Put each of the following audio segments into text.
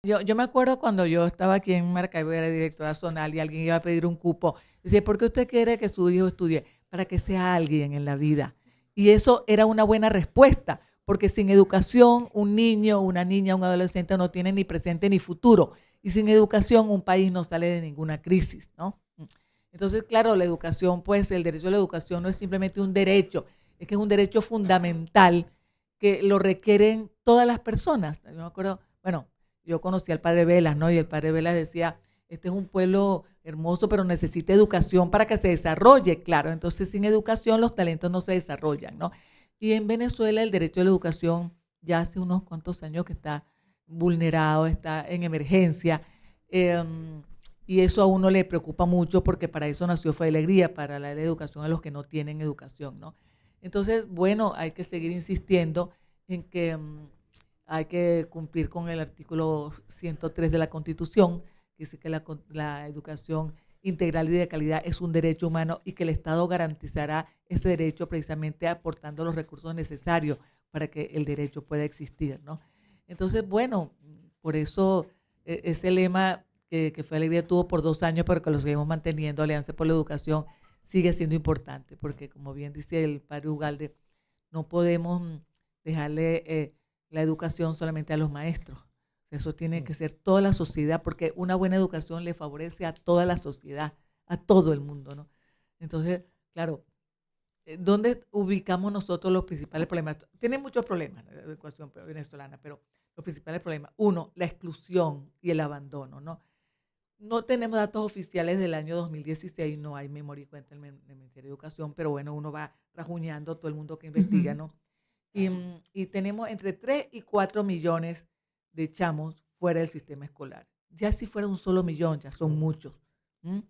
Yo me acuerdo cuando yo estaba aquí en Maracaibo, era directora zonal, y alguien iba a pedir un cupo. Dice, ¿por qué usted quiere que su hijo estudie? Para que sea alguien en la vida. Y eso era una buena respuesta, porque sin educación, un niño, una niña, un adolescente no tiene ni presente ni futuro. Y sin educación, un país no sale de ninguna crisis, ¿no? Entonces, claro, la educación, pues el derecho a la educación no es simplemente un derecho, es que es un derecho fundamental que lo requieren todas las personas. Yo me acuerdo, bueno, yo conocí al padre Velas, ¿no? Y el padre Velas decía, este es un pueblo hermoso, pero necesita educación para que se desarrolle, claro. Entonces, sin educación los talentos no se desarrollan, ¿no? Y en Venezuela el derecho a la educación ya hace unos cuantos años que está vulnerado, está en emergencia. eh, y eso a uno le preocupa mucho porque para eso nació Fue Alegría, para la educación a los que no tienen educación, ¿no? Entonces, bueno, hay que seguir insistiendo en que hay que cumplir con el artículo 103 de la Constitución, que dice que la educación integral y de calidad es un derecho humano y que el Estado garantizará ese derecho precisamente aportando los recursos necesarios para que el derecho pueda existir, ¿no? Entonces, bueno, por eso ese lema que Fue Alegría tuvo por 2 años, pero que lo seguimos manteniendo, Alianza por la Educación, sigue siendo importante, porque como bien dice el padre Ugalde, no podemos dejarle la educación solamente a los maestros. Eso tiene que ser toda la sociedad, porque una buena educación le favorece a toda la sociedad, a todo el mundo, ¿no? Entonces, claro, ¿dónde ubicamos nosotros los principales problemas? Tiene muchos problemas la educación venezolana, pero los principales problemas, uno, la exclusión y el abandono, ¿no? No tenemos datos oficiales del año 2016, no hay memoria y cuenta del Ministerio de Educación, pero bueno, uno va rajuñando todo el mundo que investiga, Ujú. ¿no? Y tenemos entre 3 y 4 millones de chamos fuera del sistema escolar. Ya si fuera un solo millón, ya son muchos. ¿M?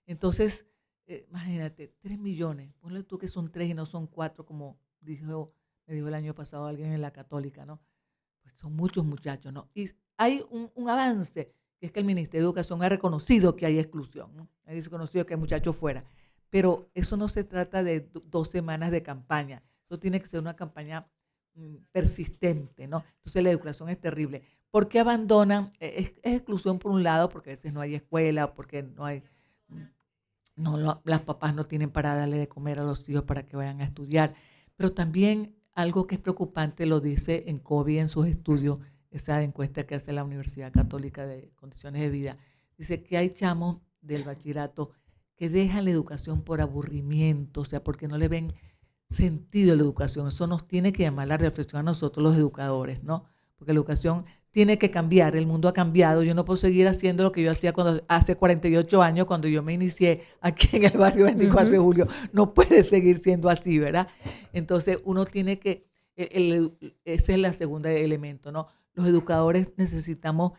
Entonces, imagínate, 3 millones, ponle tú que son 3 y no son 4, como me dijo el año pasado alguien en la Católica, ¿no? Pues son muchos muchachos, ¿no? Y hay un avance, que es que el Ministerio de Educación ha reconocido que hay exclusión, ¿no? Ha reconocido que hay muchachos fuera. Pero eso no se trata de 2 semanas de campaña. Eso tiene que ser una campaña persistente, ¿no? Entonces la educación es terrible. ¿Por qué abandonan? Es exclusión por un lado, porque a veces no hay escuela, porque no hay, mm, no, las papás no tienen para darle de comer a los hijos para que vayan a estudiar. Pero también algo que es preocupante, lo dice en COVID en sus estudios, esa encuesta que hace la Universidad Católica de Condiciones de Vida, dice que hay chamos del bachillerato que dejan la educación por aburrimiento, o sea, porque no le ven sentido a la educación. Eso nos tiene que llamar la reflexión a nosotros los educadores, ¿no? Porque la educación tiene que cambiar, el mundo ha cambiado, yo no puedo seguir haciendo lo que yo hacía hace 48 años, cuando yo me inicié aquí en el barrio 24 de Ujú. julio, no puede seguir siendo así, ¿verdad? Entonces uno tiene que, ese es el segundo elemento, ¿no? Los educadores necesitamos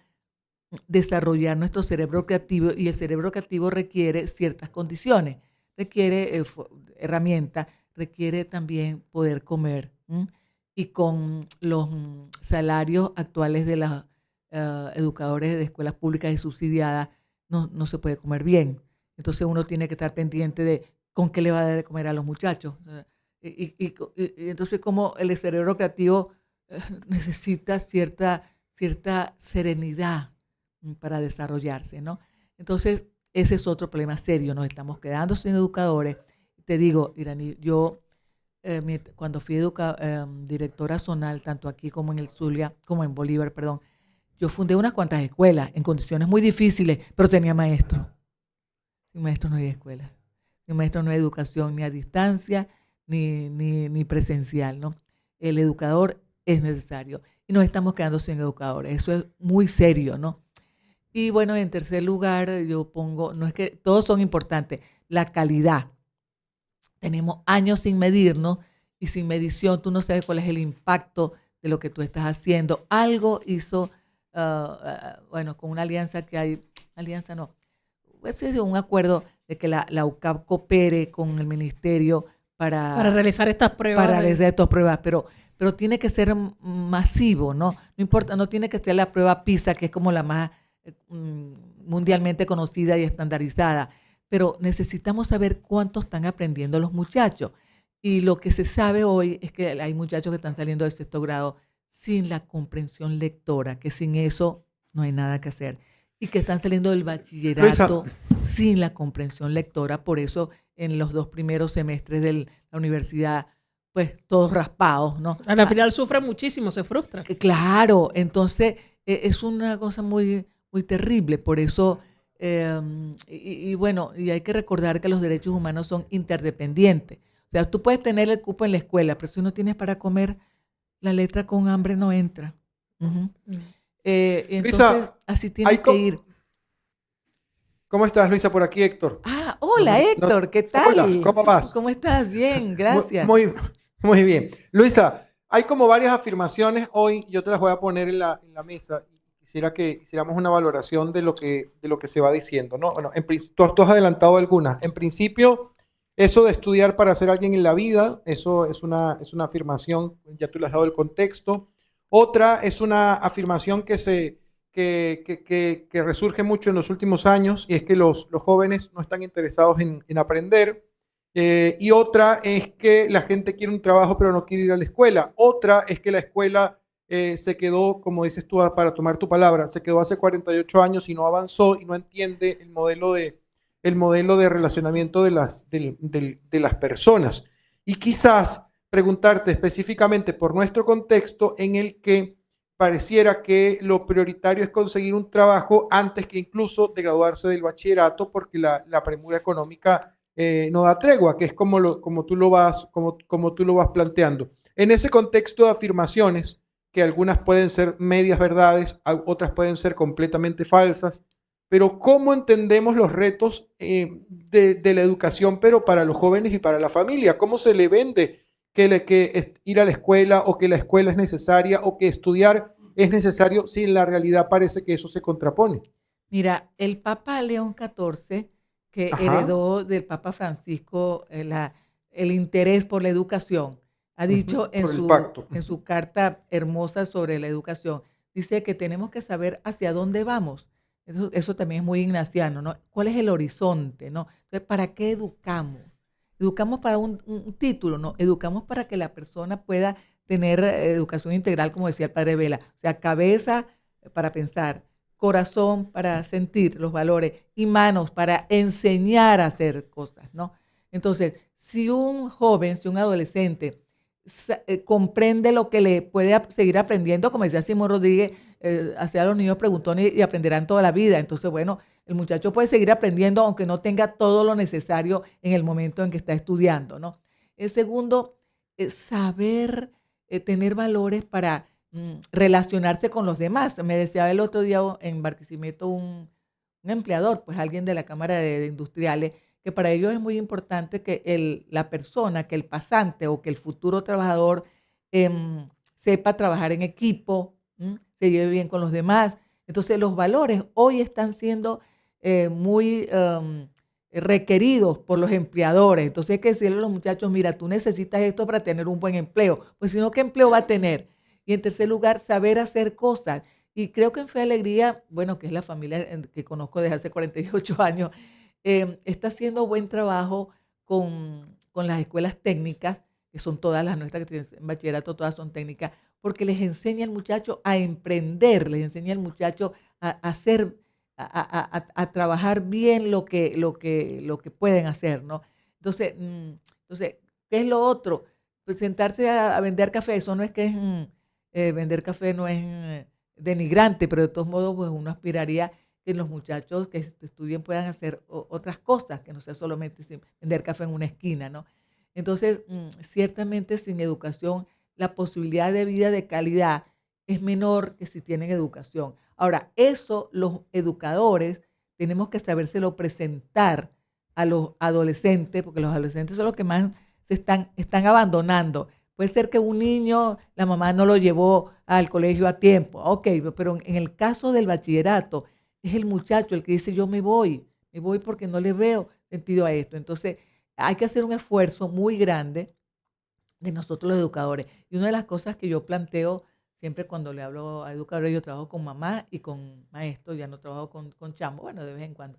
desarrollar nuestro cerebro creativo y el cerebro creativo requiere ciertas condiciones, requiere herramientas, requiere también poder comer. ¿M? Y con los salarios actuales de los educadores de escuelas públicas y subsidiadas no se puede comer bien. Entonces uno tiene que estar pendiente de con qué le va a dar de comer a los muchachos. Y entonces como el cerebro creativo necesita cierta serenidad para desarrollarse, ¿no? Entonces, ese es otro problema serio, nos estamos quedando sin educadores. Te digo, Irani, yo cuando fui directora zonal, tanto aquí como en el Zulia, como en Bolívar, perdón, yo fundé unas cuantas escuelas en condiciones muy difíciles, pero tenía maestros. Sin maestros no hay escuela. Sin maestros no hay educación ni a distancia ni presencial, ¿no? El educador es necesario y nos estamos quedando sin educadores. Eso es muy serio, ¿no? Y bueno, en tercer lugar, yo pongo, no es que todos son importantes, la calidad. Tenemos años sin medirnos y sin medición, tú no sabes cuál es el impacto de lo que tú estás haciendo. Algo hizo, bueno, con una alianza que hay, alianza no, pues es un acuerdo de que la UCAP coopere con el ministerio Para para, realizar estas pruebas para realizar estas pruebas, pero tiene que ser masivo, ¿no? No importa, no tiene que ser la prueba PISA, que es como la más mundialmente conocida y estandarizada, pero necesitamos saber cuánto están aprendiendo los muchachos. Y lo que se sabe hoy es que hay muchachos que están saliendo del sexto grado sin la comprensión lectora, que sin eso no hay nada que hacer. Y que están saliendo del Luisa, bachillerato sin la comprensión lectora, por eso en los 2 primeros semestres de la universidad, pues todos raspados, ¿no? Al final sufren muchísimo, se frustran. Claro, entonces es una cosa muy, muy terrible, por eso, y bueno, y hay que recordar que los derechos humanos son interdependientes. O sea, tú puedes tener el cupo en la escuela, pero si no tienes para comer, la letra con hambre no entra. Ujú. Entonces, Luisa, así hay tiene que ir. ¿cómo estás, Luisa? Por aquí, Héctor. Ah, No hola sé no- Héctor, ¿qué Hola, tal? ¿cómo vas? ¿Cómo estás? Bien, Muy, gracias. muy, muy bien. Luisa, hay como varias afirmaciones hoy, yo te las voy a poner en la mesa y quisiera que hiciéramos una valoración de lo que se va diciendo, ¿no? Bueno, tú has adelantado algunas. En principio, eso de estudiar para ser alguien en la vida, eso es una afirmación, ya tú le has dado el contexto. Otra es una afirmación que resurge mucho en los últimos años y es que los jóvenes no están interesados en aprender. Y otra es que la gente quiere un trabajo pero no quiere ir a la escuela. Otra es que la escuela se quedó, como dices tú, para tomar tu palabra, se quedó hace 48 años y no avanzó y no entiende el modelo de relacionamiento de las personas. Y quizás preguntarte específicamente por nuestro contexto en el que pareciera que lo prioritario es conseguir un trabajo antes que incluso de graduarse del bachillerato porque la premura económica no da tregua, que es como tú lo vas planteando. En ese contexto de afirmaciones, que algunas pueden ser medias verdades, otras pueden ser completamente falsas, pero ¿cómo entendemos los retos de la educación, pero para los jóvenes y para la familia? ¿Cómo se le vende que ir a la escuela o que la escuela es necesaria o que estudiar es necesario si en la realidad parece que eso se contrapone? Mira, el Papa León XIV, que Ajá, heredó del Papa Francisco el interés por la educación, ha dicho en por el su, pacto. en su carta hermosa sobre la educación, dice que tenemos que saber hacia dónde vamos. Eso también es muy ignaciano, ¿no? ¿Cuál es el horizonte, no? Entonces, ¿para qué educamos? Educamos para un título, ¿no? Educamos para que la persona pueda tener educación integral, como decía el padre Vela, o sea, cabeza para pensar, corazón para sentir los valores y manos para enseñar a hacer cosas, ¿no? Entonces, si un joven, si un adolescente comprende lo que le puede seguir aprendiendo, como decía Simón Rodríguez, hacia los niños preguntones y aprenderán toda la vida. Entonces, bueno, el muchacho puede seguir aprendiendo aunque no tenga todo lo necesario en el momento en que está estudiando, ¿no? El segundo, saber tener valores para relacionarse con los demás. Me decía el otro día en Barquisimeto un empleador, pues alguien de la Cámara de Industriales, que para ellos es muy importante que la persona, que el pasante o que el futuro trabajador sepa trabajar en equipo, se lleve bien con los demás. Entonces los valores hoy están siendo muy requeridos por los empleadores. Entonces hay que decirle a los muchachos, mira, tú necesitas esto para tener un buen empleo. Pues si no, ¿qué empleo va a tener? Y en tercer lugar, saber hacer cosas. Y creo que en Fe Alegría, bueno, que es la familia que conozco desde hace 48 años, está haciendo buen trabajo con las escuelas técnicas, que son todas las nuestras que tienen en bachillerato, todas son técnicas, porque les enseña al muchacho a emprender, les enseña al muchacho a hacer, a trabajar bien lo que pueden hacer, ¿no? Entonces, ¿qué es lo otro? Pues sentarse a vender café, eso no es que es, vender café no es denigrante, pero de todos modos, pues uno aspiraría que los muchachos que estudien puedan hacer otras cosas, que no sea solamente vender café en una esquina, ¿no? Entonces, ciertamente sin educación, la posibilidad de vida de calidad es menor que si tienen educación. Ahora, eso los educadores tenemos que sabérselo presentar a los adolescentes, porque los adolescentes son los que más están abandonando. Puede ser que un niño, la mamá no lo llevó al colegio a tiempo, ok, pero en el caso del bachillerato, es el muchacho el que dice, yo me voy porque no le veo sentido a esto. Entonces, hay que hacer un esfuerzo muy grande de nosotros los educadores. Y una de las cosas que yo planteo siempre cuando le hablo a educadores, yo trabajo con mamá y con maestros, ya no trabajo con chamo, bueno, de vez en cuando,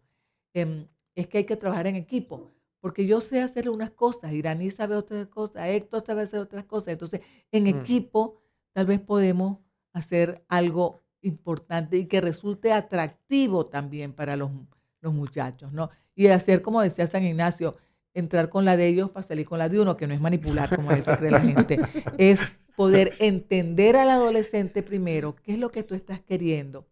es que hay que trabajar en equipo, porque yo sé hacer unas cosas, Iraní sabe otras cosas, Héctor sabe hacer otras cosas, entonces en Mm. equipo tal vez podemos hacer algo importante y que resulte atractivo también para los muchachos, ¿no? Y hacer, como decía San Ignacio, entrar con la de ellos para salir con la de uno, que no es manipular, como a veces cree la gente, es poder entender al adolescente primero qué es lo que tú estás queriendo,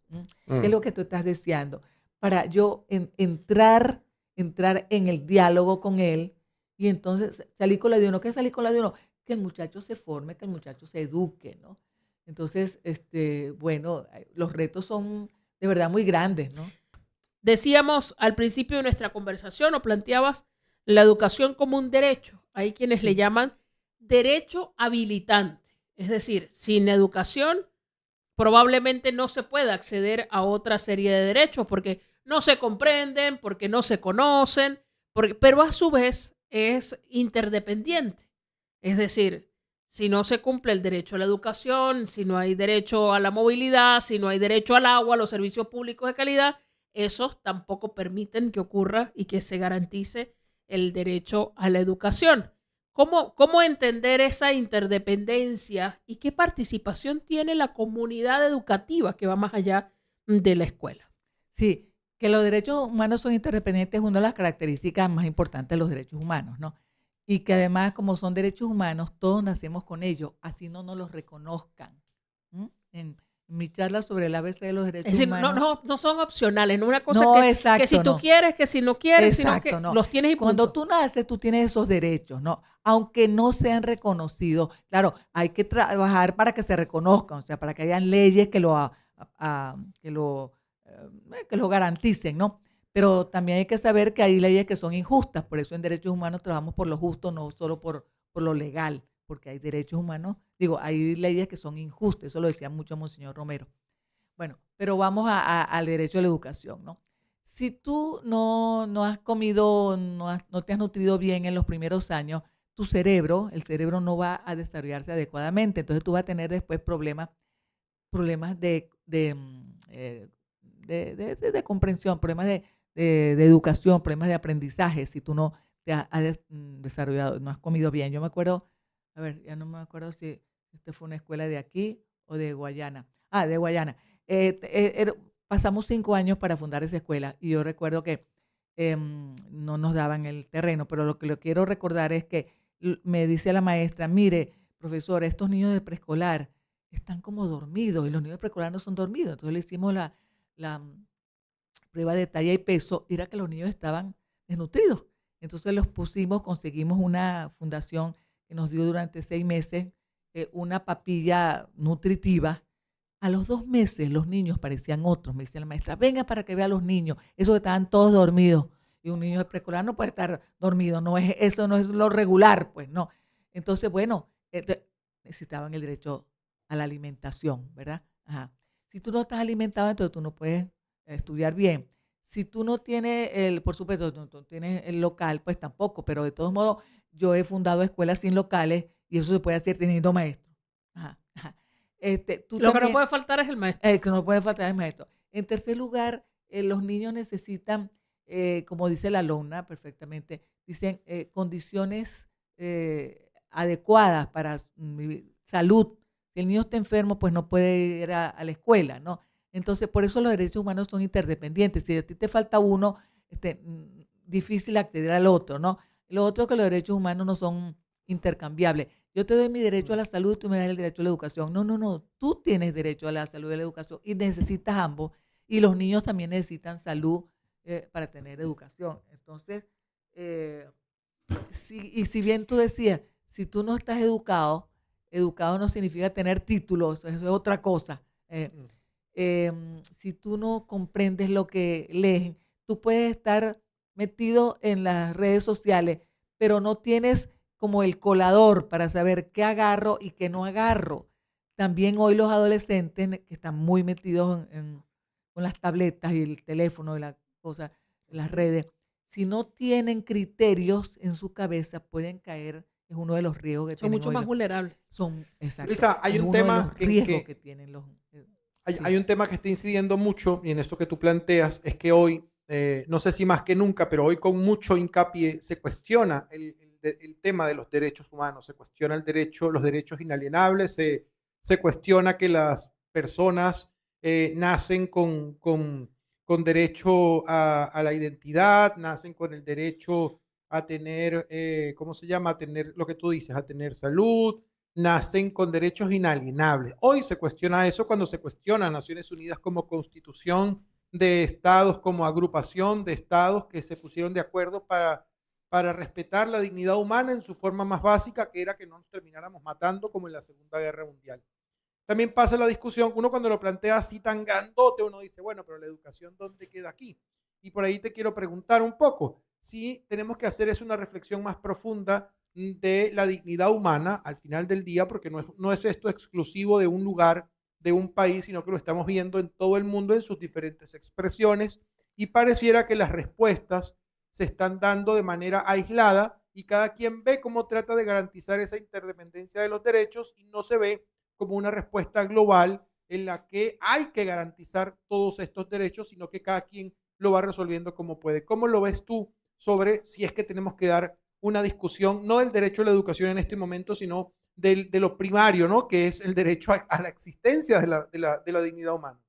qué es lo que tú estás deseando, para yo entrar en el diálogo con él y entonces salir con la de uno. ¿Qué es salir con la de uno? Que el muchacho se forme, que el muchacho se eduque, ¿no? Entonces, bueno, los retos son de verdad muy grandes, ¿no? Decíamos al principio de nuestra conversación, o planteabas la educación como un derecho. Hay quienes le llaman derecho habilitante. Es decir, sin educación probablemente no se pueda acceder a otra serie de derechos porque no se comprenden, porque no se conocen, pero a su vez es interdependiente. Es decir, si no se cumple el derecho a la educación, si no hay derecho a la movilidad, si no hay derecho al agua, a los servicios públicos de calidad, esos tampoco permiten que ocurra y que se garantice el derecho a la educación. ¿Cómo entender esa interdependencia y qué participación tiene la comunidad educativa que va más allá de la escuela? Sí, que los derechos humanos son interdependientes es una de las características más importantes de los derechos humanos, ¿no? Y que además, como son derechos humanos, todos nacemos con ellos, así no nos los reconozcan. En mi charla sobre el ABC de los Es derechos decir, humanos. no son opcionales, no una cosa No, que exacto, si tú no. quieres, que si no quieres, sino Exacto, que no. los tienes y Cuando punto. tú naces, tú tienes esos derechos, ¿no? Aunque no sean reconocidos. Claro, hay que trabajar para que se reconozcan, o sea, para que hayan leyes que lo garanticen, ¿no? Pero también hay que saber que hay leyes que son injustas, por eso en derechos humanos trabajamos por lo justo, no solo por lo legal, porque hay derechos humanos, digo, hay leyes que son injustas, eso lo decía mucho Monseñor Romero. Bueno, pero vamos al derecho a la educación, ¿no? Si tú no has comido, no te has nutrido bien en los primeros años, el cerebro no va a desarrollarse adecuadamente. Entonces tú vas a tener después problemas de comprensión, problemas de educación, problemas de aprendizaje, si tú no te has desarrollado, no has comido bien. Yo me acuerdo, a ver, ya no me acuerdo si fue una escuela de aquí o de Guayana. Ah, de Guayana. Pasamos 5 años para fundar esa escuela y yo recuerdo que no nos daban el terreno, pero lo que le quiero recordar es que me dice la maestra, mire, profesora, estos niños de preescolar están como dormidos y los niños de preescolar no son dormidos. Entonces le hicimos la prueba de talla y peso, era que los niños estaban desnutridos. Entonces los pusimos, conseguimos una fundación que nos dio durante 6 meses una papilla nutritiva. A los 2 meses los niños parecían otros. Me decía la maestra, venga para que vea a los niños, esos que estaban todos dormidos. Y un niño de preescolar no puede estar dormido, eso no es lo regular, pues no. Entonces, bueno, necesitaban el derecho a la alimentación, ¿verdad? Ajá. Si tú no estás alimentado, entonces tú no puedes estudiar bien. Si tú no tienes, por supuesto, no tienes el local, pues tampoco, pero de todos modos, yo he fundado escuelas sin locales y eso se puede hacer teniendo maestros. Ajá, ajá. Tú Lo que no también, puede faltar es el maestro. que no puede faltar el maestro. En tercer lugar, los niños necesitan, como dice la alumna perfectamente, dicen condiciones adecuadas para salud. Si el niño está enfermo, pues no puede ir a la escuela, ¿no? Entonces, por eso los derechos humanos son interdependientes. Si a ti te falta uno, difícil acceder al otro, ¿no? Lo otro es que los derechos humanos no son intercambiables. Yo te doy mi derecho a la salud, tú me das el derecho a la educación. No. Tú tienes derecho a la salud y a la educación y necesitas ambos. Y los niños también necesitan salud para tener educación. Entonces, si bien tú decías, si tú no estás educado no significa tener títulos, eso es otra cosa. Si tú no comprendes lo que lees, tú puedes estar metido en las redes sociales, pero no tienes como el colador para saber qué agarro y qué no agarro. También hoy los adolescentes que están muy metidos con las tabletas y el teléfono y las redes, si no tienen criterios en su cabeza, pueden caer, es uno de los riesgos que Son tienen mucho hoy más vulnerables. exacto, Luisa, hay es un uno de tema los riesgos que tienen los... hay un tema que está incidiendo mucho y en eso que tú planteas es que hoy, no sé si más que nunca, pero hoy con mucho hincapié se cuestiona el tema de los derechos humanos, se cuestiona los derechos inalienables, se cuestiona que las personas nacen con derecho a la identidad, nacen con el derecho a tener, ¿cómo se llama? A tener lo que tú dices, a tener salud, nacen con derechos inalienables. Hoy se cuestiona eso cuando se cuestiona a Naciones Unidas como constitución de estados, como agrupación de estados que se pusieron de acuerdo para respetar la dignidad humana en su forma más básica, que era que no nos termináramos matando como en la Segunda Guerra Mundial. También pasa la discusión, uno cuando lo plantea así tan grandote, uno dice, bueno, pero la educación, ¿dónde queda aquí? Y por ahí te quiero preguntar un poco, si tenemos que hacer es una reflexión más profunda de la dignidad humana al final del día, porque no es esto exclusivo de un lugar, de un país, sino que lo estamos viendo en todo el mundo en sus diferentes expresiones y pareciera que las respuestas se están dando de manera aislada y cada quien ve cómo trata de garantizar esa interdependencia de los derechos y no se ve como una respuesta global en la que hay que garantizar todos estos derechos, sino que cada quien lo va resolviendo como puede. ¿Cómo lo ves tú sobre si es que tenemos que dar una discusión, no del derecho a la educación en este momento, sino de lo primario, ¿no? Que es el derecho a la existencia de la dignidad humana?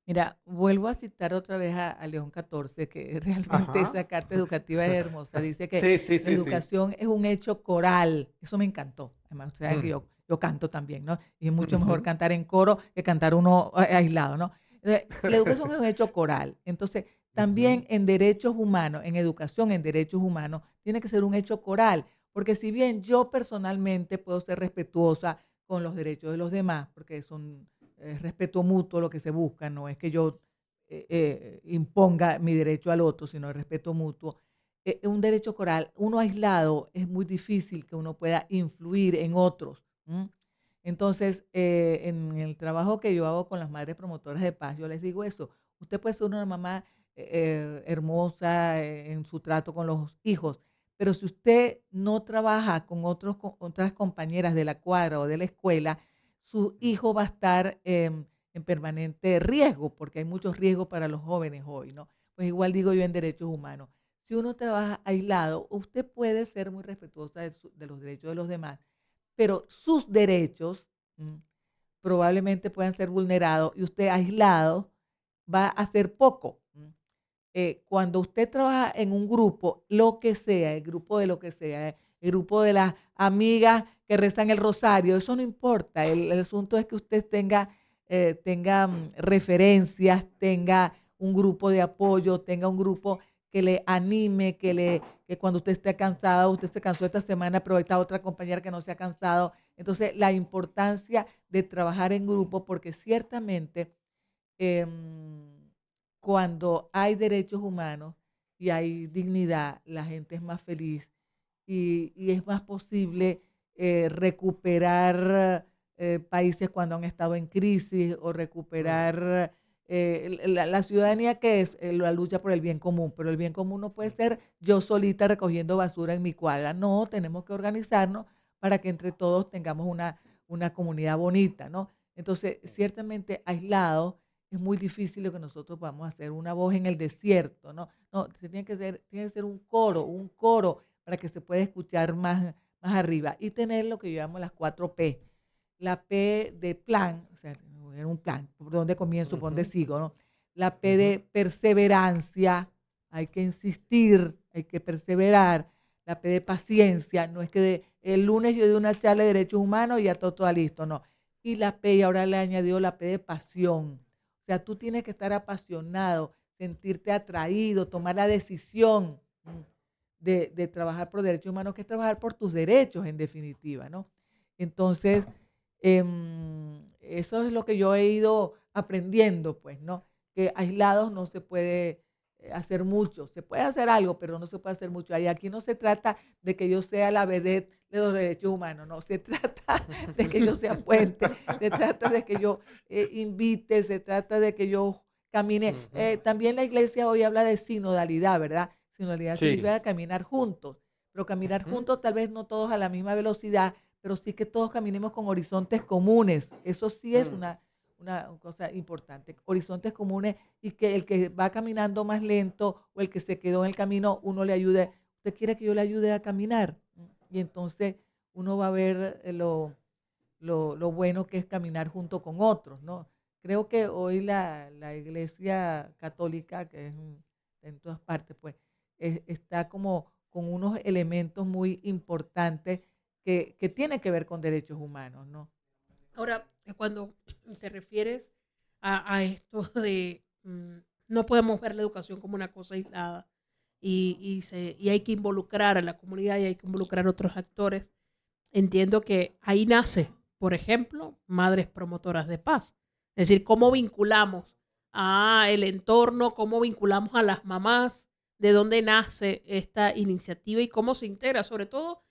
Mira, vuelvo a citar otra vez a León XIV, que realmente Ajá. esa carta educativa es hermosa. Dice que Sí, sí, la sí, sí. educación es un hecho coral. Eso me encantó. Además, ustedes saben que Mm. yo canto también, ¿no? Y es mucho mejor Ujú, cantar en coro que cantar uno aislado, ¿no? La educación es un hecho coral. Entonces, ujú, también en derechos humanos, en educación en derechos humanos, tiene que ser un hecho coral. Porque si bien yo personalmente puedo ser respetuosa con los derechos de los demás, porque son respeto mutuo lo que se busca, no es que yo imponga mi derecho al otro, sino el respeto mutuo. Un derecho coral, uno aislado, es muy difícil que uno pueda influir en otros. ¿M? Entonces, en el trabajo que yo hago con las madres promotoras de paz, yo les digo eso. Usted puede ser una mamá hermosa en su trato con los hijos, pero si usted no trabaja con otras compañeras de la cuadra o de la escuela, su hijo va a estar en permanente riesgo, porque hay muchos riesgos para los jóvenes hoy, ¿no? Pues igual digo yo en derechos humanos. Si uno trabaja aislado, usted puede ser muy respetuosa de los derechos de los demás, pero sus derechos probablemente puedan ser vulnerados y usted aislado va a hacer poco. Cuando usted trabaja en un grupo, lo que sea, el grupo de lo que sea, el grupo de las amigas que rezan el rosario, eso no importa. El asunto es que usted tenga referencias, tenga un grupo de apoyo, tenga un grupo que le anime, que cuando usted esté cansado, usted se cansó esta semana, pero está otra compañera que no se ha cansado. Entonces, la importancia de trabajar en grupo, porque ciertamente em, cuando hay derechos humanos y hay dignidad, la gente es más feliz y es más posible recuperar países cuando han estado en crisis o ujú, recuperar la ciudadanía que es la lucha por el bien común, pero el bien común no puede ujú, ser yo solita recogiendo basura en mi cuadra, no, tenemos que organizarnos para que entre todos tengamos una comunidad bonita, ¿no? Entonces, ciertamente aislado es muy difícil lo que nosotros vamos a hacer, una voz en el desierto, ¿no? No, tiene que ser un coro para que se pueda escuchar más arriba y tener lo que yo llamo las 4 P. La P de plan, o sea, era un plan, por dónde comienzo, por dónde ujú, sigo, ¿no? La P ujú, de perseverancia, hay que insistir, hay que perseverar. La P de paciencia, no es que el lunes yo di una charla de derechos humanos y ya todo listo, no. Y la P, y ahora le añadió la P de pasión. O sea, tú tienes que estar apasionado, sentirte atraído, tomar la decisión de trabajar por derechos humanos, que es trabajar por tus derechos en definitiva, ¿no? Entonces, eso es lo que yo he ido aprendiendo, pues, ¿no? Que aislados no se puede hacer mucho. Se puede hacer algo, pero no se puede hacer mucho. Y aquí no se trata de que yo sea la vedette de los derechos humanos, no. Se trata de que yo sea puente, se trata de que yo invite, se trata de que yo camine. ujú. También la iglesia hoy habla de sinodalidad, ¿verdad? Sinodalidad Sí. significa caminar juntos, pero caminar Ujú, juntos tal vez no todos a la misma velocidad, pero sí que todos caminemos con horizontes comunes. Eso sí es mm, una cosa importante. Horizontes comunes y que el que va caminando más lento o el que se quedó en el camino, uno le ayude. ¿Usted quiere que yo le ayude a caminar? Y entonces uno va a ver lo bueno que es caminar junto con otros, ¿no? creo que hoy la Iglesia Católica, que es en todas partes, pues está como con unos elementos muy importantes que tienen que ver con derechos humanos, ¿no? Ahora, cuando te refieres a esto de no podemos ver la educación como una cosa aislada y hay que involucrar a la comunidad y hay que involucrar a otros actores, entiendo que ahí nace, por ejemplo, Madres Promotoras de Paz. Es decir, cómo vinculamos a el entorno, cómo vinculamos a las mamás, de dónde nace esta iniciativa y cómo se integra, sobre todo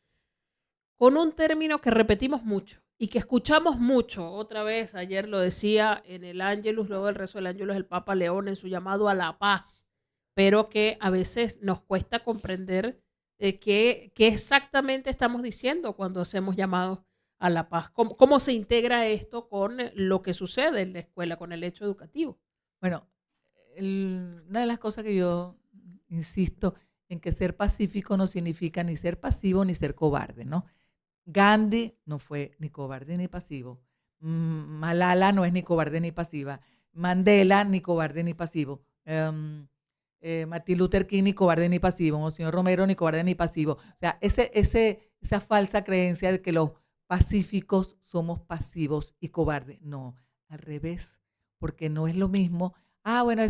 con un término que repetimos mucho y que escuchamos mucho. Otra vez, ayer lo decía en el Ángelus, luego del rezo del Ángelus, el Papa León en su llamado a la paz, pero que a veces nos cuesta comprender qué exactamente estamos diciendo cuando hacemos llamados a la paz. ¿Cómo se integra esto con lo que sucede en la escuela, con el hecho educativo? Bueno, una de las cosas que yo insisto en que ser pacífico no significa ni ser pasivo ni ser cobarde, ¿no? Gandhi no fue ni cobarde ni pasivo. Malala no es ni cobarde ni pasiva. Mandela ni cobarde ni pasivo. Martin Luther King ni cobarde ni pasivo. Monseñor Romero ni cobarde ni pasivo. O sea, esa falsa creencia de que los pacíficos somos pasivos y cobardes. No, al revés, porque no es lo mismo. Ah, bueno,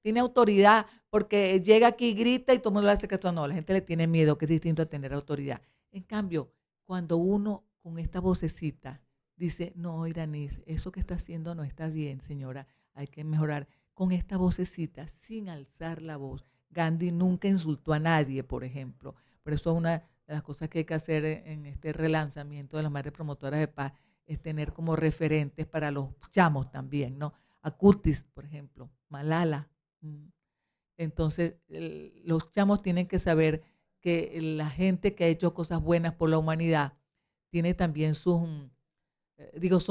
tiene autoridad porque llega aquí y grita y todo el mundo le hace caso. No, la gente le tiene miedo, que es distinto a tener autoridad. En cambio, cuando uno con esta vocecita dice, no, Iranis, eso que está haciendo no está bien, señora, hay que mejorar. Con esta vocecita, sin alzar la voz. Gandhi nunca insultó a nadie, por ejemplo. Por eso una de las cosas que hay que hacer en este relanzamiento de las Madres Promotoras de Paz es tener como referentes para los chamos también, ¿no? A Curtis, por ejemplo, Malala. Entonces, los chamos tienen que saber que la gente que ha hecho cosas buenas por la humanidad tiene también son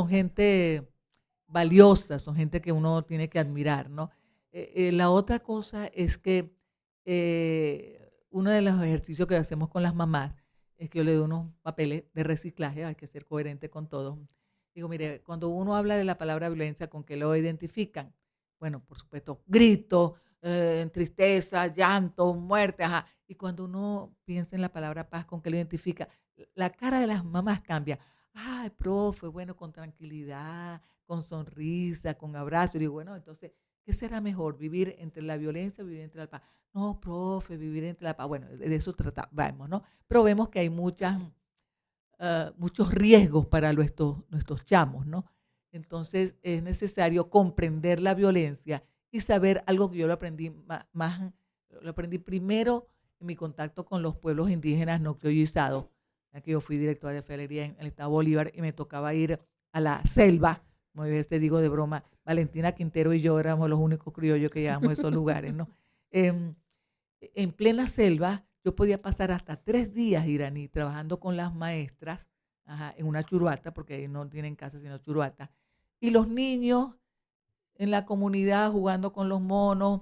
gente valiosa, son gente que uno tiene que admirar, ¿no? La otra cosa es que uno de los ejercicios que hacemos con las mamás es que yo le doy unos papeles de reciclaje, hay que ser coherente con todos. Digo, mire, cuando uno habla de la palabra violencia, ¿con qué lo identifican? Bueno, por supuesto, gritos, tristeza, llanto, muerte, ajá. Y cuando uno piensa en la palabra paz, ¿con qué lo identifica? La cara de las mamás cambia. Ay, profe, bueno, con tranquilidad, con sonrisa, con abrazo. Y digo, bueno, entonces, ¿qué será mejor? ¿Vivir entre la violencia o vivir entre la paz? No, profe, vivir entre la paz. Bueno, de eso tratamos, ¿no? Pero vemos que hay muchos riesgos para nuestros chamos, ¿no? Entonces, es necesario comprender la violencia y saber algo que yo lo aprendí lo aprendí primero en mi contacto con los pueblos indígenas no criollizados, ya que yo fui directora de alfarería en el estado Bolívar y me tocaba ir a la selva, como yo te digo de broma, Valentina Quintero y yo éramos los únicos criollos que llevamos a esos lugares, ¿no? En plena selva, yo podía pasar hasta 3 días, Iraní, trabajando con las maestras, ajá, en una churuata, porque ahí no tienen casa sino churuata, y los niños en la comunidad jugando con los monos,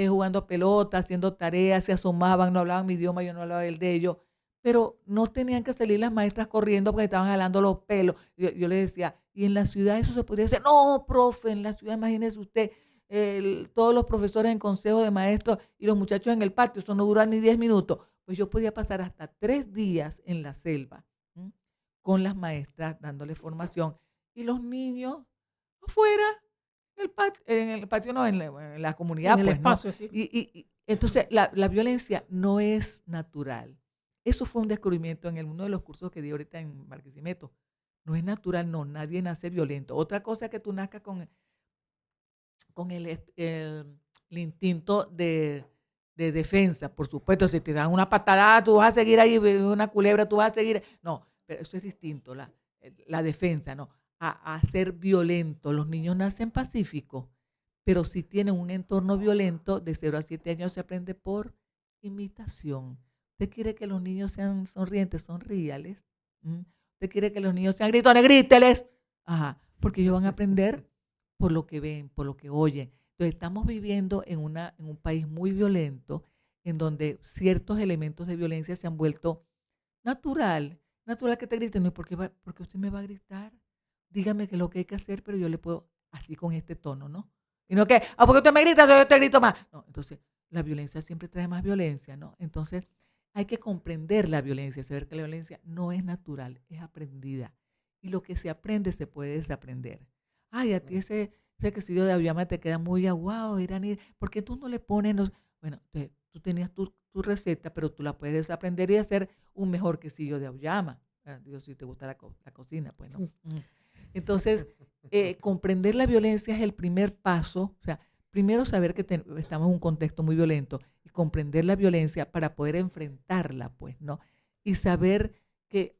jugando pelota, haciendo tareas, se asomaban, no hablaban mi idioma, yo no hablaba el de ellos, pero no tenían que salir las maestras corriendo porque estaban jalando los pelos. Yo les decía, ¿y en la ciudad eso se podría hacer? No, profe, en la ciudad, imagínese usted, todos los profesores en consejo de maestros y los muchachos en el patio, eso no dura ni 10 minutos. Pues yo podía pasar hasta 3 días en la selva, ¿m? Con las maestras dándole formación y los niños afuera en el patio no, en la comunidad, En el pues, ¿no? espacio, sí. Y entonces la violencia no es natural. Eso fue un descubrimiento en uno de los cursos que di ahorita en Barquisimeto. No es natural, no, nadie nace violento. Otra cosa es que tú nazcas con el instinto de defensa, por supuesto. Si te dan una patada, tú vas a seguir ahí, una culebra, tú vas a seguir. No, pero eso es distinto, la defensa, ¿no? A ser violento. Los niños nacen pacíficos, pero si tienen un entorno violento, de 0 a 7 años se aprende por imitación. ¿Usted quiere que los niños sean sonrientes? Sonríales. ¿Usted quiere que los niños sean gritones? Gríteles. Ajá, porque ellos van a aprender por lo que ven, por lo que oyen. Entonces estamos viviendo en un país muy violento, en donde ciertos elementos de violencia se han vuelto natural. Natural que te griten, no, ¿por qué usted me va a gritar? Dígame qué es lo que hay que hacer, pero yo le puedo así con este tono, ¿no? Y no que, porque usted me grita, yo te grito más. No, entonces la violencia siempre trae más violencia, ¿no? Entonces hay que comprender la violencia, saber que la violencia no es natural, es aprendida. Y lo que se aprende se puede desaprender. Ay, a ti ese quesillo de auyama te queda muy aguado, Irani, ¿por qué tú no le pones? Bueno, tú tenías tu receta, pero tú la puedes desaprender y hacer un mejor quesillo de auyama. Digo, si te gusta la cocina, pues no. Entonces, comprender la violencia es el primer paso. O sea, primero saber que estamos en un contexto muy violento y comprender la violencia para poder enfrentarla, pues, ¿no? Y saber que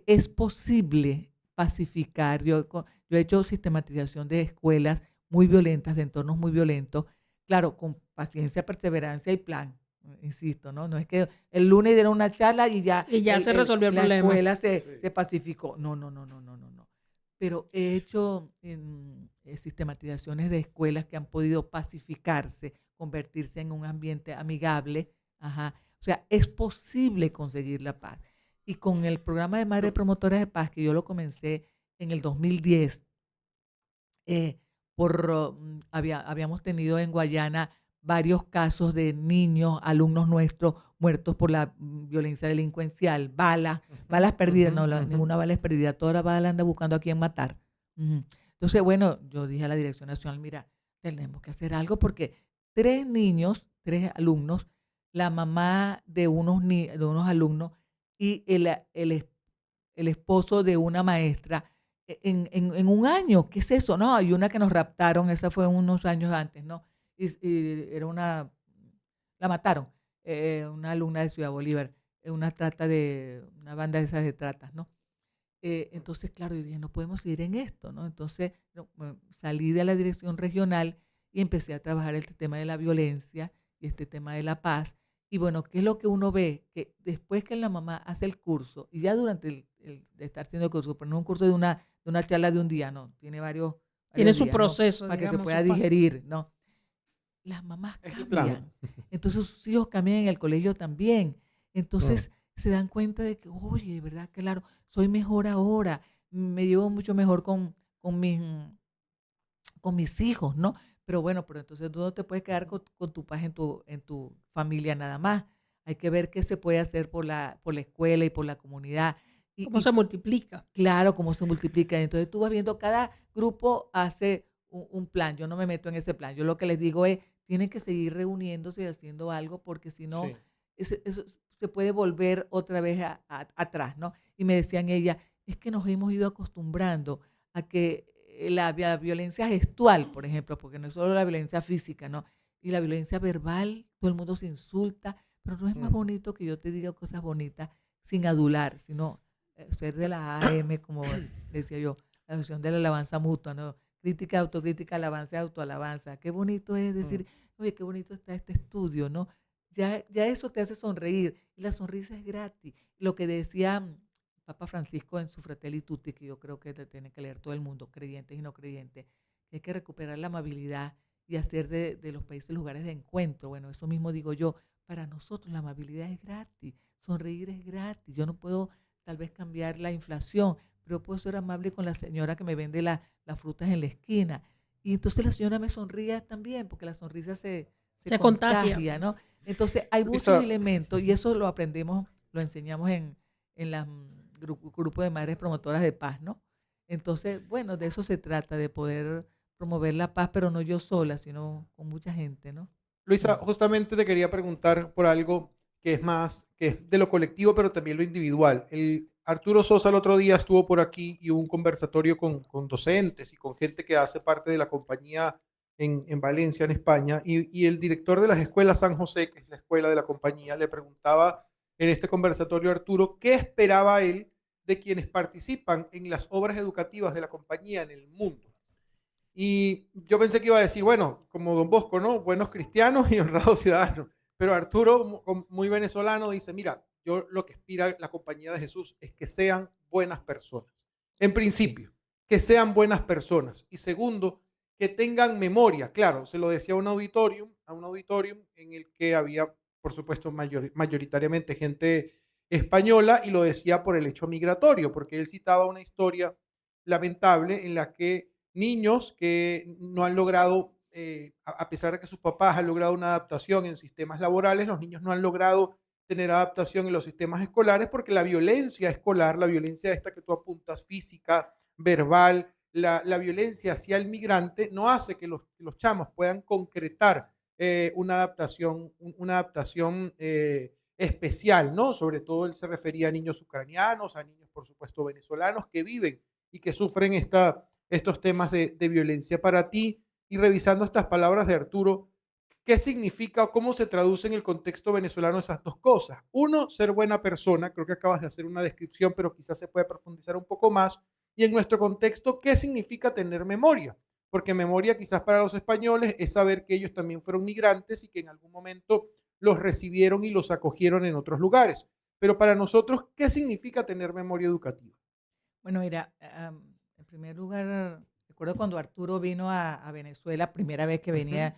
es posible pacificar. Yo he hecho sistematización de escuelas muy violentas, de entornos muy violentos, claro, con paciencia, perseverancia y plan, insisto, ¿no? No es que el lunes dieron una charla y ya, se resolvió el la problema. escuela Sí. se pacificó. No. Pero he hecho sistematizaciones de escuelas que han podido pacificarse, convertirse en un ambiente amigable. Ajá. O sea, es posible conseguir la paz. Y con el programa de Madres Promotoras de Paz, que yo lo comencé en el 2010, habíamos tenido en Guayana varios casos de niños, alumnos nuestros, muertos por la violencia delincuencial, balas perdidas, no, ninguna bala es perdida, toda la bala anda buscando a quién matar. Entonces, bueno, yo dije a la Dirección Nacional, mira, tenemos que hacer algo porque 3 alumnos, la mamá de unos alumnos y el esposo de una maestra, en un año. ¿Qué es eso? No, hay una que nos raptaron, esa fue unos años antes, ¿no? Y era la mataron, una alumna de Ciudad Bolívar, una banda de esas de tratas, ¿no? Entonces, claro, yo dije, no podemos seguir en esto, ¿no? Entonces, salí de la dirección regional y empecé a trabajar este tema de la violencia y este tema de la paz. Y bueno, ¿qué es lo que uno ve? Que después que la mamá hace el curso, y ya durante de estar haciendo el curso, pero no un curso de una charla de un día, no, tiene Tiene su días, ¿no? proceso, Para que se digamos, pueda su paso. digerir, ¿no? Las mamás Es el plan. cambian. Entonces sus hijos cambian en el colegio también. Entonces se dan cuenta de que, oye, de verdad, claro, soy mejor ahora, me llevo mucho mejor con mis hijos, ¿no? Pero bueno, pero entonces tú no te puedes quedar con tu paz en tu familia nada más. Hay que ver qué se puede hacer por la escuela y por la comunidad. ¿Cómo se multiplica? Claro, cómo se multiplica. Entonces tú vas viendo, cada grupo hace un plan. Yo no me meto en ese plan. Yo lo que les digo es, tienen que seguir reuniéndose y haciendo algo porque si no, eso se puede volver otra vez atrás, ¿no? Y me decían ella, es que nos hemos ido acostumbrando a que la violencia gestual, por ejemplo, porque no es solo la violencia física, ¿no? Y la violencia verbal, todo el mundo se insulta, pero no es más bonito que yo te diga cosas bonitas sin adular, sino ser de la AM, como decía yo, la asociación de la alabanza mutua, ¿no? Crítica, autocrítica, alabanza, autoalabanza. Qué bonito es decir, oye, qué bonito está este estudio, ¿no? Ya eso te hace sonreír. Y la sonrisa es gratis. Lo que decía Papa Francisco en su Fratelli Tutti, que yo creo que te tiene que leer todo el mundo, creyentes y no creyentes, que hay que recuperar la amabilidad y hacer de los países lugares de encuentro. Bueno, eso mismo digo yo. Para nosotros la amabilidad es gratis, sonreír es gratis. Yo no puedo tal vez cambiar la inflación, pero puedo ser amable con la señora que me vende las frutas en la esquina. Y entonces la señora me sonríe también, porque la sonrisa se contagia, ¿no? Entonces hay muchos elementos y eso lo aprendemos, lo enseñamos en los grupos de madres promotoras de paz, ¿no? Entonces, bueno, de eso se trata, de poder promover la paz, pero no yo sola, sino con mucha gente, ¿no? Luisa, justamente te quería preguntar por algo que es de lo colectivo, pero también lo individual. Arturo Sosa el otro día estuvo por aquí y hubo un conversatorio con docentes y con gente que hace parte de la compañía en Valencia, en España, y el director de las escuelas San José, que es la escuela de la compañía, le preguntaba en este conversatorio a Arturo qué esperaba él de quienes participan en las obras educativas de la compañía en el mundo. Y yo pensé que iba a decir, bueno, como Don Bosco, ¿no? Buenos cristianos y honrados ciudadanos. Pero Arturo, muy venezolano, dice, mira, yo lo que aspira la compañía de Jesús es que sean buenas personas. En principio, que sean buenas personas. Y segundo, que tengan memoria. Claro, se lo decía a un auditorium en el que había, por supuesto, mayoritariamente gente española, y lo decía por el hecho migratorio, porque él citaba una historia lamentable en la que niños que no han logrado, a pesar de que sus papás han logrado una adaptación en sistemas laborales, los niños no han logrado tener adaptación en los sistemas escolares porque la violencia escolar, la violencia esta que tú apuntas, física, verbal, la violencia hacia el migrante, no hace que los chamos puedan concretar una adaptación especial, ¿no? Sobre todo él se refería a niños ucranianos, a niños, por supuesto, venezolanos que viven y que sufren estos temas de violencia. Para ti, y revisando estas palabras de Arturo, ¿qué significa o cómo se traduce en el contexto venezolano esas dos cosas? Uno, ser buena persona, creo que acabas de hacer una descripción, pero quizás se puede profundizar un poco más. Y en nuestro contexto, ¿qué significa tener memoria? Porque memoria quizás para los españoles es saber que ellos también fueron migrantes y que en algún momento los recibieron y los acogieron en otros lugares. Pero para nosotros, ¿qué significa tener memoria educativa? Bueno, mira, en primer lugar, recuerdo cuando Arturo vino a Venezuela, primera vez que Ujú. venía,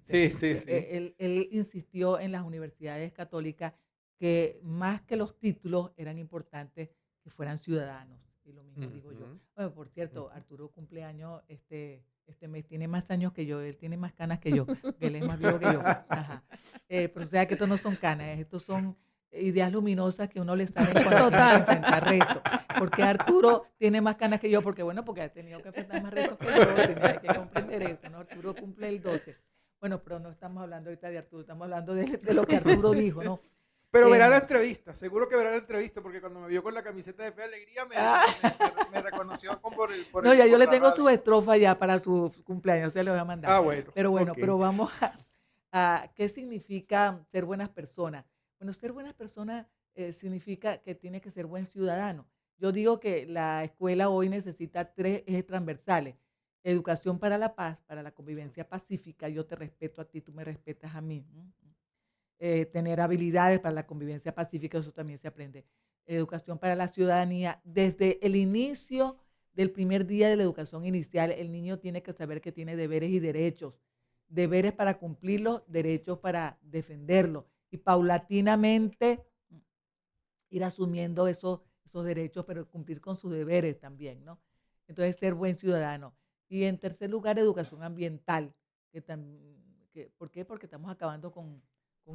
Sí, sí, sí. él insistió en las universidades católicas que más que los títulos eran importantes que fueran ciudadanos. Y lo mismo digo yo. Ujú, Bueno, por cierto, ujú. Arturo cumple años este mes, tiene más años que yo, él tiene más canas que yo, que él es más viejo que yo. Ajá. Pero o sea que estos no son canas, estos son ideas luminosas que uno le salen cuando tiene que Total. enfrentar retos. Porque Arturo tiene más canas que yo, porque bueno, porque ha tenido que enfrentar más retos que yo, tenía que comprender eso, ¿no? Arturo cumple el 12. Bueno, pero no estamos hablando ahorita de Arturo, estamos hablando de lo que Arturo dijo, ¿no? Pero verá la Em, entrevista, seguro que verá la entrevista, porque cuando me vio con la camiseta de Fe Alegría ah, me reconoció no, ya yo por le la tengo su radio. estrofa ya para su cumpleaños, se lo voy a mandar. Ah, bueno, Pero bueno, ok. pero vamos a qué significa ser buenas personas. Bueno, ser buenas personas significa que tiene que ser buen ciudadano. Yo digo que la escuela hoy necesita tres ejes transversales. Educación para la paz, para la convivencia pacífica. Yo te respeto a ti, tú me respetas a mí. Tener habilidades para la convivencia pacífica, eso también se aprende. Educación para la ciudadanía. Desde el inicio del primer día de la educación inicial, el niño tiene que saber que tiene deberes y derechos. Deberes para cumplirlos, derechos para defenderlos. Y paulatinamente ir asumiendo esos derechos, pero cumplir con sus deberes también, ¿no? Entonces, ser buen ciudadano. Y en tercer lugar, educación ambiental. ¿Por qué? Porque estamos acabando con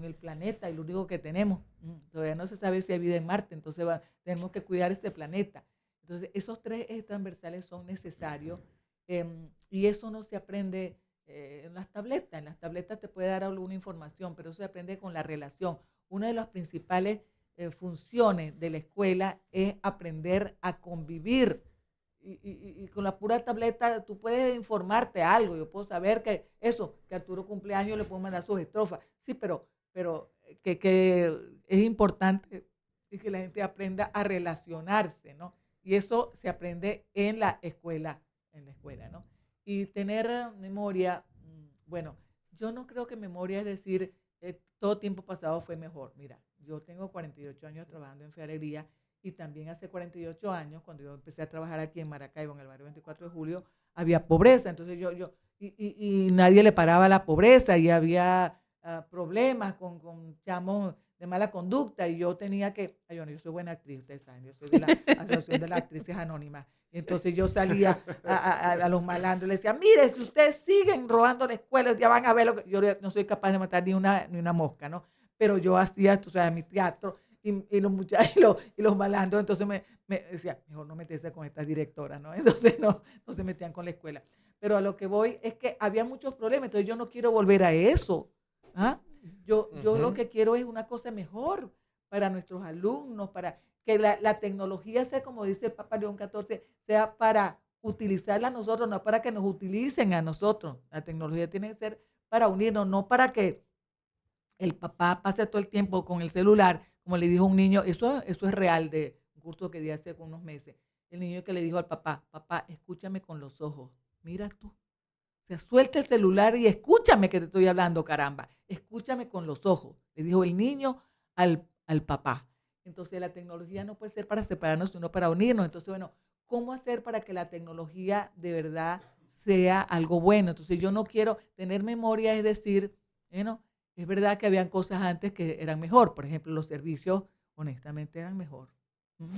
el planeta y lo único que tenemos. Todavía no se sabe si hay vida en Marte, entonces tenemos que cuidar este planeta. Entonces, esos tres ejes transversales son necesarios y eso no se aprende en las tabletas. En las tabletas te puede dar alguna información, pero eso se aprende con la relación. Una de las principales funciones de la escuela es aprender a convivir. Y con la pura tableta tú puedes informarte algo. Yo puedo saber que eso, que Arturo cumpleaños le puedo mandar sus estrofas. Sí, pero que es importante que la gente aprenda a relacionarse, ¿no? Y eso se aprende en la escuela, ¿no? Y tener memoria, bueno, yo no creo que memoria es decir, todo tiempo pasado fue mejor. Mira, yo tengo 48 años trabajando en Fiarería y también hace 48 años, cuando yo empecé a trabajar aquí en Maracaibo, en el barrio 24 de Julio, había pobreza. Entonces y nadie le paraba la pobreza y había problemas con chamos de mala conducta y yo tenía que, ay, bueno, yo soy buena actriz, ustedes saben, yo soy de la Asociación de las Actrices Anónimas. Y entonces yo salía a los malandros y les decía, mire, si ustedes siguen robando la escuela, ya van a ver lo que yo no soy capaz de matar ni una mosca, ¿no? Pero yo hacía, tú sabes, mi teatro y los muchachos y los malandros, entonces me decía, mejor no meterse con estas directoras, ¿no? Entonces no se metían con la escuela. Pero a lo que voy es que había muchos problemas, entonces yo no quiero volver a eso. ¿Ah? Yo lo Ujú. que quiero es una cosa mejor para nuestros alumnos, para que la tecnología sea, como dice el Papa León XIV, sea para utilizarla a nosotros, no para que nos utilicen a nosotros. La tecnología tiene que ser para unirnos, no para que el papá pasa todo el tiempo con el celular, como le dijo un niño, eso es real de un curso que di hace unos meses. El niño que le dijo al papá, papá, escúchame con los ojos, mira tú. O sea, suelta el celular y escúchame que te estoy hablando, caramba. Escúchame con los ojos, le dijo el niño al papá. Entonces la tecnología no puede ser para separarnos, sino para unirnos. Entonces, bueno, ¿cómo hacer para que la tecnología de verdad sea algo bueno? Entonces yo no quiero tener memoria, es decir, bueno, es verdad que habían cosas antes que eran mejor. Por ejemplo, los servicios, honestamente, eran mejor. ¿Mm?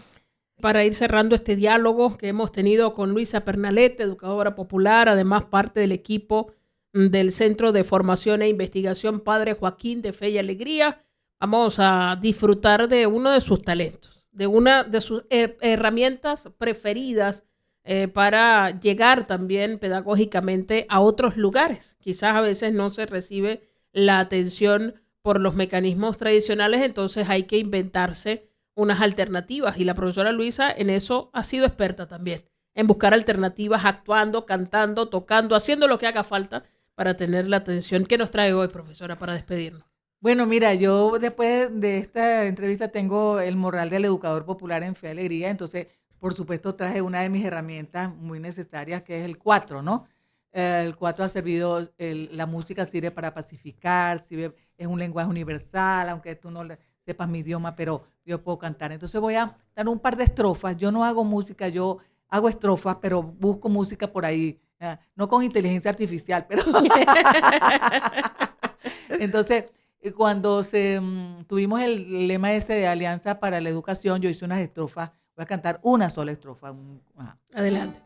Para ir cerrando este diálogo que hemos tenido con Luisa Pernalete, educadora popular, además parte del equipo del Centro de Formación e Investigación Padre Joaquín de Fe y Alegría, vamos a disfrutar de uno de sus talentos, de una de sus herramientas preferidas para llegar también pedagógicamente a otros lugares. Quizás a veces no se recibe la atención por los mecanismos tradicionales, entonces hay que inventarse unas alternativas, y la profesora Luisa en eso ha sido experta también, en buscar alternativas, actuando, cantando, tocando, haciendo lo que haga falta para tener la atención. ¿Qué nos trae hoy, profesora, para despedirnos? Bueno, mira, yo después de esta entrevista tengo el morral del educador popular en Fe y Alegría, entonces, por supuesto, traje una de mis herramientas muy necesarias, que es el 4, ¿no? El 4 ha servido, la música sirve para pacificar, sirve, es un lenguaje universal, aunque tú no sepas mi idioma, pero yo puedo cantar. Entonces voy a dar un par de estrofas. Yo no hago música, yo hago estrofas, pero busco música por ahí, no con inteligencia artificial, pero... Entonces, cuando tuvimos el lema ese de Alianza para la Educación, yo hice unas estrofas. Voy a cantar una sola estrofa. Adelante.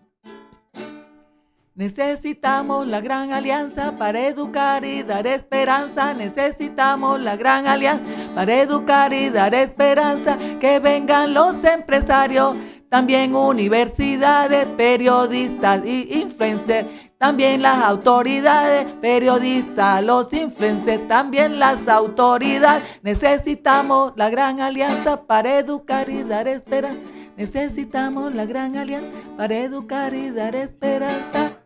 Necesitamos la gran alianza para educar y dar esperanza. Necesitamos la gran alianza para educar y dar esperanza. Que vengan los empresarios, también universidades, periodistas y influencers. También las autoridades, periodistas, los influencers, también las autoridades. Necesitamos la gran alianza para educar y dar esperanza. Necesitamos la gran alianza para educar y dar esperanza.